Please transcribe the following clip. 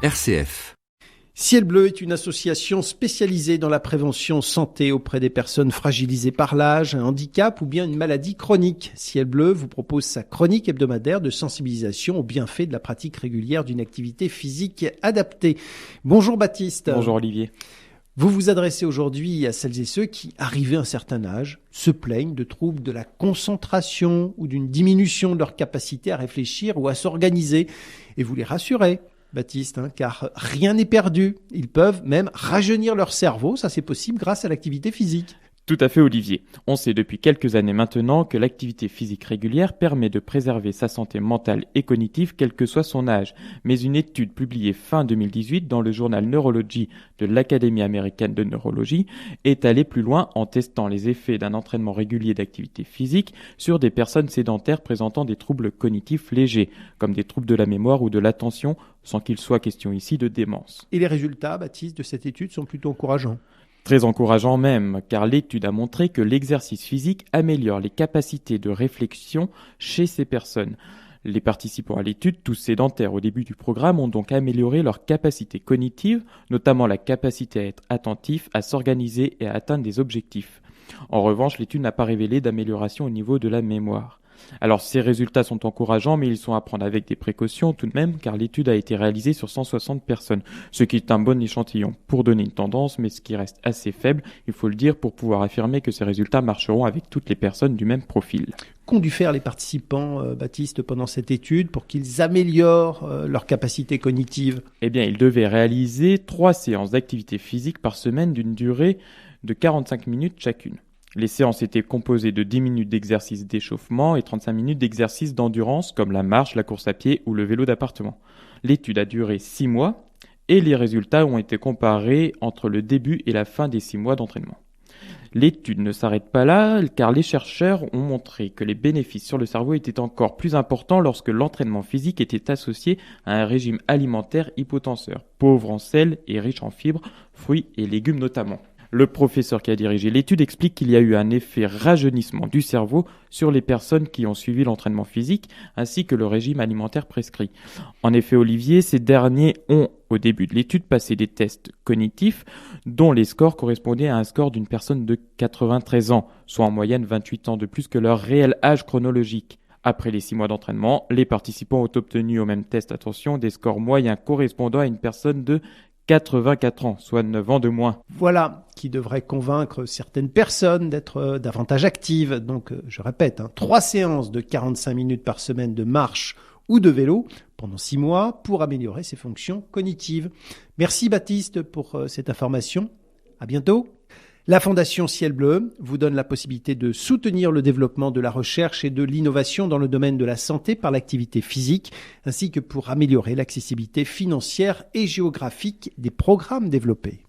RCF. Ciel Bleu est une association spécialisée dans la prévention santé auprès des personnes fragilisées par l'âge, un handicap ou bien une maladie chronique. Ciel Bleu vous propose sa chronique hebdomadaire de sensibilisation aux bienfaits de la pratique régulière d'une activité physique adaptée. Bonjour Baptiste. Bonjour Olivier. Vous vous adressez aujourd'hui à celles et ceux qui, arrivés à un certain âge, se plaignent de troubles de la concentration ou d'une diminution de leur capacité à réfléchir ou à s'organiser. Et vous les rassurez, Baptiste, car rien n'est perdu. Ils peuvent même rajeunir leur cerveau, ça c'est possible grâce à l'activité physique. Tout à fait Olivier. On sait depuis quelques années maintenant que l'activité physique régulière permet de préserver sa santé mentale et cognitive quel que soit son âge. Mais une étude publiée fin 2018 dans le journal Neurology de l'Académie américaine de neurologie est allée plus loin en testant les effets d'un entraînement régulier d'activité physique sur des personnes sédentaires présentant des troubles cognitifs légers, comme des troubles de la mémoire ou de l'attention, sans qu'il soit question ici de démence. Et les résultats, Baptiste, de cette étude sont plutôt encourageants. Très encourageant même, car l'étude a montré que l'exercice physique améliore les capacités de réflexion chez ces personnes. Les participants à l'étude, tous sédentaires au début du programme, ont donc amélioré leurs capacités cognitives, notamment la capacité à être attentif, à s'organiser et à atteindre des objectifs. En revanche, l'étude n'a pas révélé d'amélioration au niveau de la mémoire. Alors ces résultats sont encourageants, mais ils sont à prendre avec des précautions tout de même, car l'étude a été réalisée sur 160 personnes, ce qui est un bon échantillon pour donner une tendance, mais ce qui reste assez faible, il faut le dire, pour pouvoir affirmer que ces résultats marcheront avec toutes les personnes du même profil. Qu'ont dû faire les participants, Baptiste, pendant cette étude pour qu'ils améliorent leurs capacités cognitives ? Eh bien, ils devaient réaliser 3 séances d'activité physique par semaine d'une durée de 45 minutes chacune. Les séances étaient composées de 10 minutes d'exercice d'échauffement et 35 minutes d'exercice d'endurance comme la marche, la course à pied ou le vélo d'appartement. L'étude a duré 6 mois et les résultats ont été comparés entre le début et la fin des 6 mois d'entraînement. L'étude ne s'arrête pas là car les chercheurs ont montré que les bénéfices sur le cerveau étaient encore plus importants lorsque l'entraînement physique était associé à un régime alimentaire hypotenseur, pauvre en sel et riche en fibres, fruits et légumes notamment. Le professeur qui a dirigé l'étude explique qu'il y a eu un effet rajeunissement du cerveau sur les personnes qui ont suivi l'entraînement physique ainsi que le régime alimentaire prescrit. En effet, Olivier, ces derniers ont, au début de l'étude, passé des tests cognitifs dont les scores correspondaient à un score d'une personne de 93 ans, soit en moyenne 28 ans de plus que leur réel âge chronologique. Après les 6 mois d'entraînement, les participants ont obtenu au même test, attention, des scores moyens correspondant à une personne de 84 ans, soit 9 ans de moins. Voilà, qui devrait convaincre certaines personnes d'être davantage actives. Donc, je répète, 3 séances de 45 minutes par semaine de marche ou de vélo pendant 6 mois pour améliorer ses fonctions cognitives. Merci Baptiste pour cette information. À bientôt. La Fondation Ciel Bleu vous donne la possibilité de soutenir le développement de la recherche et de l'innovation dans le domaine de la santé par l'activité physique, ainsi que pour améliorer l'accessibilité financière et géographique des programmes développés.